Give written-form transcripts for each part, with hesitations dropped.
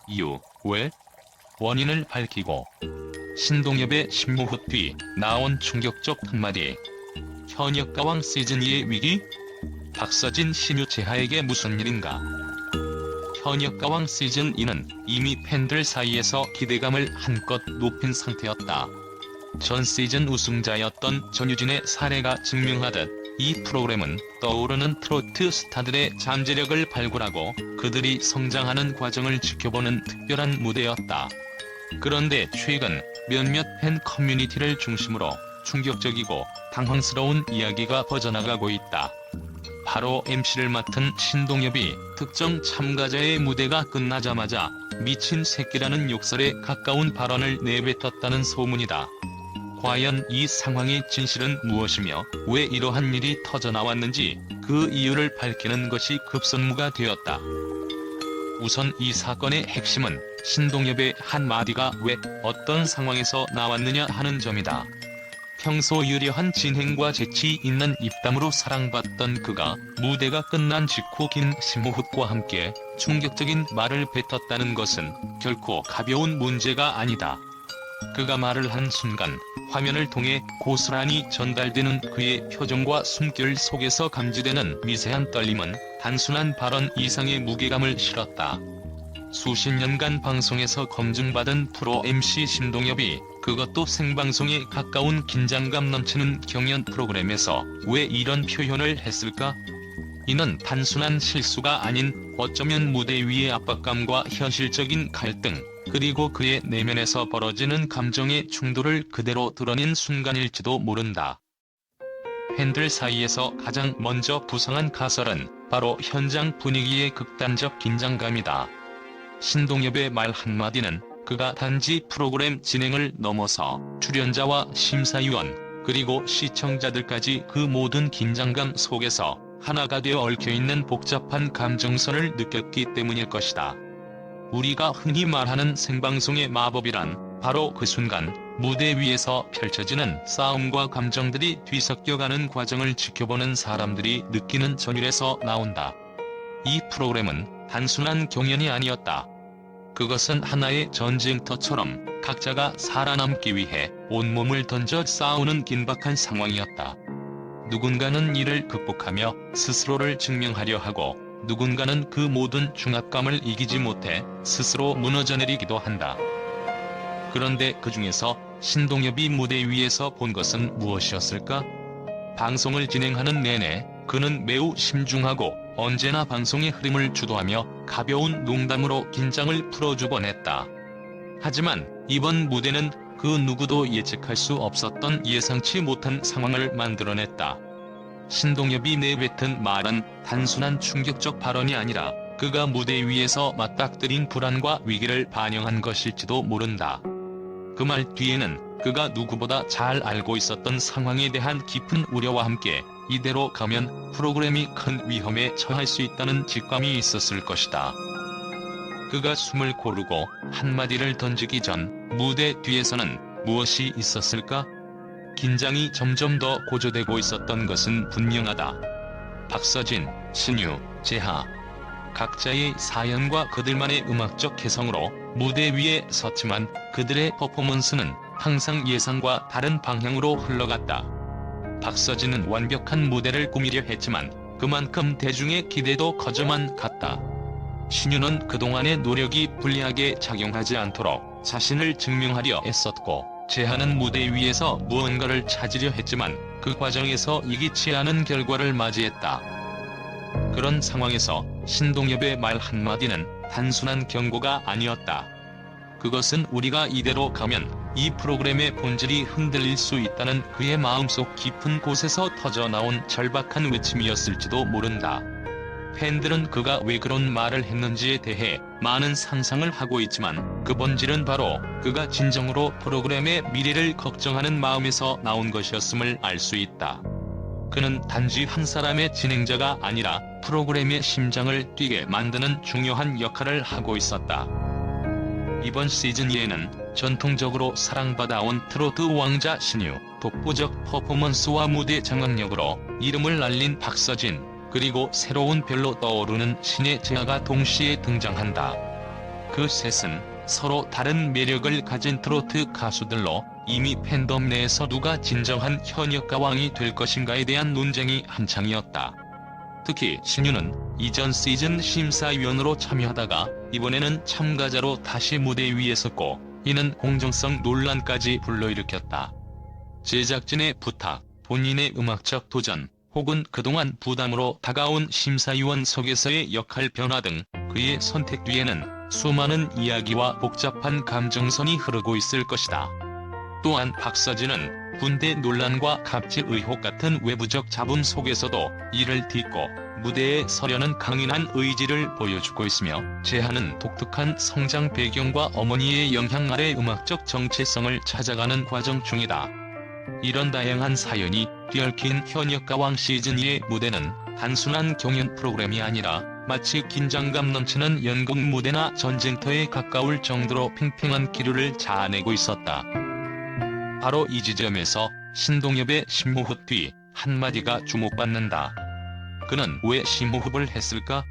이유, 왜? 원인을 밝히고 신동엽의 신무후 뒤 나온 충격적 한마디. 현역가왕 시즌2의 위기? 박서진 신유 재하에게 무슨 일인가? 현역가왕 시즌2는 이미 팬들 사이에서 기대감을 한껏 높인 상태였다. 전 시즌 우승자였던 전유진의 사례가 증명하듯 이 프로그램은 떠오르는 트로트 스타들의 잠재력을 발굴하고 그들이 성장하는 과정을 지켜보는 특별한 무대였다. 그런데 최근 몇몇 팬 커뮤니티를 중심으로 충격적이고 당황스러운 이야기가 퍼져나가고 있다. 바로 MC를 맡은 신동엽이 특정 참가자의 무대가 끝나자마자 미친 새끼라는 욕설에 가까운 발언을 내뱉었다는 소문이다. 과연 이 상황의 진실은 무엇이며 왜 이러한 일이 터져나왔는지 그 이유를 밝히는 것이 급선무가 되었다. 우선 이 사건의 핵심은 신동엽의 한마디가 왜 어떤 상황에서 나왔느냐 하는 점이다. 평소 유려한 진행과 재치 있는 입담으로 사랑받던 그가 무대가 끝난 직후 긴 심호흡과 함께 충격적인 말을 뱉었다는 것은 결코 가벼운 문제가 아니다. 그가 말을 한 순간 화면을 통해 고스란히 전달되는 그의 표정과 숨결 속에서 감지되는 미세한 떨림은 단순한 발언 이상의 무게감을 실었다. 수십 년간 방송에서 검증받은 프로 MC 신동엽이 그것도 생방송에 가까운 긴장감 넘치는 경연 프로그램에서 왜 이런 표현을 했을까? 이는 단순한 실수가 아닌 어쩌면 무대 위의 압박감과 현실적인 갈등, 그리고 그의 내면에서 벌어지는 감정의 충돌을 그대로 드러낸 순간일지도 모른다. 팬들 사이에서 가장 먼저 부상한 가설은 바로 현장 분위기의 극단적 긴장감이다. 신동엽의 말 한마디는 그가 단지 프로그램 진행을 넘어서 출연자와 심사위원, 그리고 시청자들까지 그 모든 긴장감 속에서 하나가 되어 얽혀있는 복잡한 감정선을 느꼈기 때문일 것이다. 우리가 흔히 말하는 생방송의 마법이란 바로 그 순간 무대 위에서 펼쳐지는 싸움과 감정들이 뒤섞여가는 과정을 지켜보는 사람들이 느끼는 전율에서 나온다. 이 프로그램은 단순한 경연이 아니었다. 그것은 하나의 전쟁터처럼 각자가 살아남기 위해 온몸을 던져 싸우는 긴박한 상황이었다. 누군가는 이를 극복하며 스스로를 증명하려 하고 누군가는 그 모든 중압감을 이기지 못해 스스로 무너져내리기도 한다. 그런데 그 중에서 신동엽이 무대 위에서 본 것은 무엇이었을까? 방송을 진행하는 내내 그는 매우 심중하고 언제나 방송의 흐름을 주도하며 가벼운 농담으로 긴장을 풀어주곤 했다. 하지만 이번 무대는 그 누구도 예측할 수 없었던 예상치 못한 상황을 만들어냈다. 신동엽이 내뱉은 말은 단순한 충격적 발언이 아니라 그가 무대 위에서 맞닥뜨린 불안과 위기를 반영한 것일지도 모른다. 그 말 뒤에는 그가 누구보다 잘 알고 있었던 상황에 대한 깊은 우려와 함께 이대로 가면 프로그램이 큰 위험에 처할 수 있다는 직감이 있었을 것이다. 그가 숨을 고르고 한마디를 던지기 전 무대 뒤에서는 무엇이 있었을까? 긴장이 점점 더 고조되고 있었던 것은 분명하다. 박서진, 신유, 재하. 각자의 사연과 그들만의 음악적 개성으로 무대 위에 섰지만 그들의 퍼포먼스는 항상 예상과 다른 방향으로 흘러갔다. 박서진은 완벽한 무대를 꾸미려 했지만 그만큼 대중의 기대도 커져만 갔다. 신유는 그동안의 노력이 불리하게 작용하지 않도록 자신을 증명하려 애썼고, 재하는 무대 위에서 무언가를 찾으려 했지만 그 과정에서 이기치 않은 결과를 맞이했다. 그런 상황에서 신동엽의 말 한마디는 단순한 경고가 아니었다. 그것은 우리가 이대로 가면 이 프로그램의 본질이 흔들릴 수 있다는 그의 마음속 깊은 곳에서 터져나온 절박한 외침이었을지도 모른다. 팬들은 그가 왜 그런 말을 했는지에 대해 많은 상상을 하고 있지만 그 본질은 바로 그가 진정으로 프로그램의 미래를 걱정하는 마음에서 나온 것이었음을 알 수 있다. 그는 단지 한 사람의 진행자가 아니라 프로그램의 심장을 뛰게 만드는 중요한 역할을 하고 있었다. 이번 시즌2에는 전통적으로 사랑받아온 트로트 왕자 신유, 독보적 퍼포먼스와 무대 장악력으로 이름을 날린 박서진, 그리고 새로운 별로 떠오르는 신의 재하가 동시에 등장한다. 그 셋은 서로 다른 매력을 가진 트로트 가수들로 이미 팬덤 내에서 누가 진정한 현역가왕이 될 것인가에 대한 논쟁이 한창이었다. 특히 신유는 이전 시즌 심사위원으로 참여하다가 이번에는 참가자로 다시 무대 위에 섰고, 이는 공정성 논란까지 불러일으켰다. 제작진의 부탁, 본인의 음악적 도전, 혹은 그동안 부담으로 다가온 심사위원석에서의 역할 변화 등 그의 선택 뒤에는 수많은 이야기와 복잡한 감정선이 흐르고 있을 것이다. 또한 박서진은 군대 논란과 갑질 의혹 같은 외부적 잡음 속에서도 이를 딛고 무대에 서려는 강인한 의지를 보여주고 있으며, 재하는 독특한 성장 배경과 어머니의 영향 아래 음악적 정체성을 찾아가는 과정 중이다. 이런 다양한 사연이 뒤얽힌 현역가왕 시즌2의 무대는 단순한 경연 프로그램이 아니라 마치 긴장감 넘치는 연극 무대나 전쟁터에 가까울 정도로 팽팽한 기류를 자아내고 있었다. 바로 이 지점에서 신동엽의 심호흡 뒤 한마디가 주목받는다. 그는 왜 심호흡을 했을까?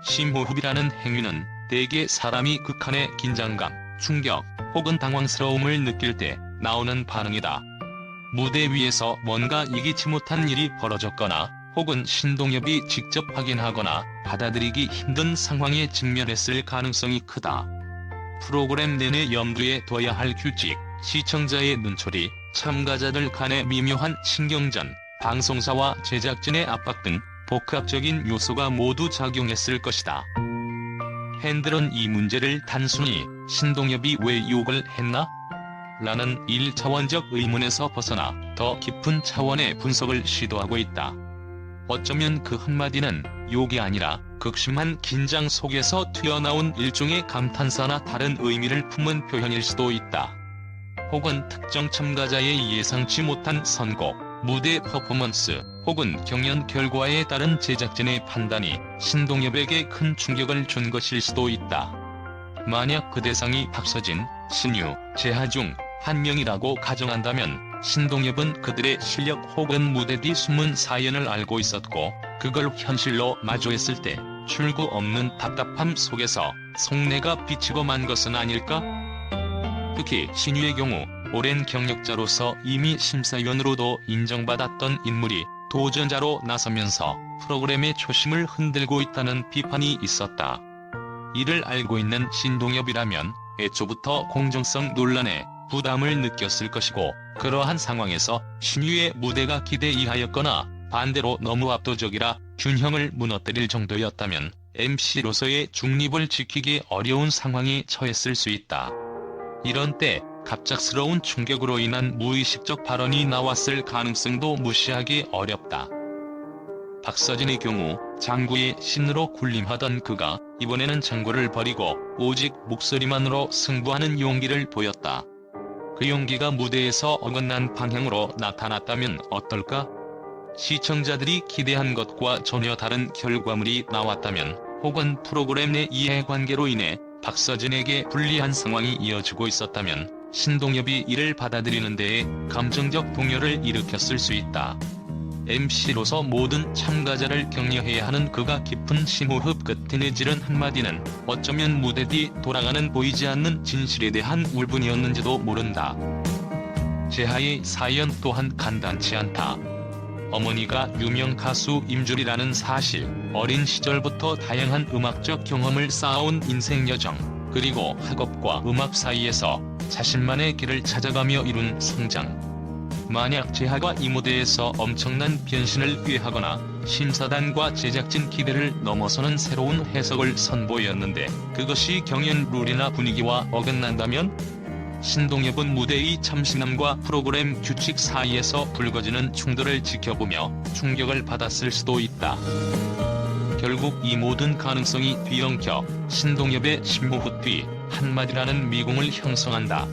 심호흡이라는 행위는 대개 사람이 극한의 긴장감, 충격, 혹은 당황스러움을 느낄 때 나오는 반응이다. 무대 위에서 뭔가 예기치 못한 일이 벌어졌거나, 혹은 신동엽이 직접 확인하거나 받아들이기 힘든 상황에 직면했을 가능성이 크다. 프로그램 내내 염두에 둬야 할 규칙, 시청자의 눈초리, 참가자들 간의 미묘한 신경전, 방송사와 제작진의 압박 등 복합적인 요소가 모두 작용했을 것이다. 팬들은 이 문제를 단순히 신동엽이 왜 욕을 했나? 라는 1차원적 의문에서 벗어나 더 깊은 차원의 분석을 시도하고 있다. 어쩌면 그 한마디는 욕이 아니라 극심한 긴장 속에서 튀어나온 일종의 감탄사나 다른 의미를 품은 표현일 수도 있다. 혹은 특정 참가자의 예상치 못한 선곡, 무대 퍼포먼스, 혹은 경연 결과에 따른 제작진의 판단이 신동엽에게 큰 충격을 준 것일 수도 있다. 만약 그 대상이 박서진, 신유, 재하 중 한 명이라고 가정한다면 신동엽은 그들의 실력 혹은 무대 뒤 숨은 사연을 알고 있었고, 그걸 현실로 마주했을 때 출구 없는 답답함 속에서 속내가 비치고 만 것은 아닐까? 특히 신유의 경우 오랜 경력자로서 이미 심사위원으로도 인정받았던 인물이 도전자로 나서면서 프로그램의 초심을 흔들고 있다는 비판이 있었다. 이를 알고 있는 신동엽이라면 애초부터 공정성 논란에 부담을 느꼈을 것이고, 그러한 상황에서 신유의 무대가 기대 이하였거나 반대로 너무 압도적이라 균형을 무너뜨릴 정도였다면 MC로서의 중립을 지키기 어려운 상황에 처했을 수 있다. 이런 때 갑작스러운 충격으로 인한 무의식적 발언이 나왔을 가능성도 무시하기 어렵다. 박서진의 경우 장구의 신으로 군림하던 그가 이번에는 장구를 버리고 오직 목소리만으로 승부하는 용기를 보였다. 그 용기가 무대에서 어긋난 방향으로 나타났다면 어떨까? 시청자들이 기대한 것과 전혀 다른 결과물이 나왔다면, 혹은 프로그램 내 이해관계로 인해 박서진에게 불리한 상황이 이어지고 있었다면 신동엽이 이를 받아들이는 데에 감정적 동요를 일으켰을 수 있다. MC로서 모든 참가자를 격려해야 하는 그가 깊은 심호흡 끝에 내지른 한마디는 어쩌면 무대 뒤 돌아가는 보이지 않는 진실에 대한 울분이었는지도 모른다. 재하의 사연 또한 간단치 않다. 어머니가 유명 가수 임주리라는 사실, 어린 시절부터 다양한 음악적 경험을 쌓아온 인생 여정, 그리고 학업과 음악 사이에서 자신만의 길을 찾아가며 이룬 성장. 만약 재하가 이 무대에서 엄청난 변신을 꾀하거나 심사단과 제작진 기대를 넘어서는 새로운 해석을 선보였는데 그것이 경연 룰이나 분위기와 어긋난다면? 신동엽은 무대의 참신함과 프로그램 규칙 사이에서 불거지는 충돌을 지켜보며 충격을 받았을 수도 있다. 결국 이 모든 가능성이 뒤엉켜 신동엽의 심호흡 뒤 한마디라는 미궁을 형성한다.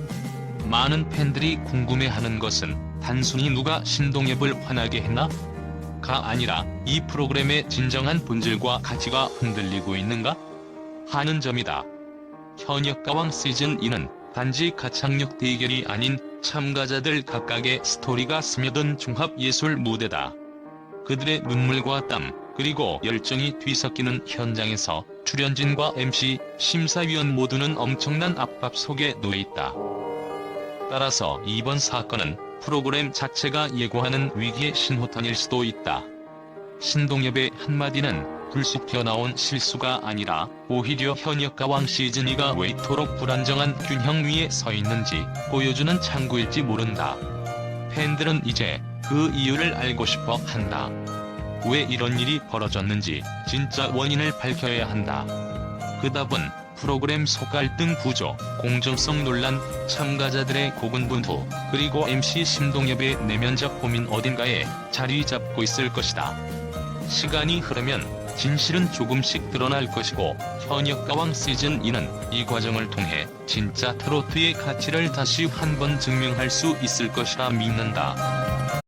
많은 팬들이 궁금해하는 것은 단순히 누가 신동엽을 화나게 했나? 가 아니라 이 프로그램의 진정한 본질과 가치가 흔들리고 있는가? 하는 점이다. 현역가왕 시즌2는 단지 가창력 대결이 아닌 참가자들 각각의 스토리가 스며든 종합예술 무대다. 그들의 눈물과 땀, 그리고 열정이 뒤섞이는 현장에서 출연진과 MC, 심사위원 모두는 엄청난 압박 속에 놓여있다. 따라서 이번 사건은 프로그램 자체가 예고하는 위기의 신호탄일 수도 있다. 신동엽의 한마디는 불쑥 튀어나온 실수가 아니라 오히려 현역과 왕 시즌2가 왜 이토록 불안정한 균형 위에 서 있는지 보여주는 창구일지 모른다. 팬들은 이제 그 이유를 알고 싶어 한다. 왜 이런 일이 벌어졌는지 진짜 원인을 밝혀야 한다. 그 답은 프로그램 속 갈등 구조, 공정성 논란, 참가자들의 고군분투, 그리고 MC 신동엽의 내면적 고민 어딘가에 자리 잡고 있을 것이다. 시간이 흐르면 진실은 조금씩 드러날 것이고 현역가왕 시즌2는 이 과정을 통해 진짜 트로트의 가치를 다시 한번 증명할 수 있을 것이라 믿는다.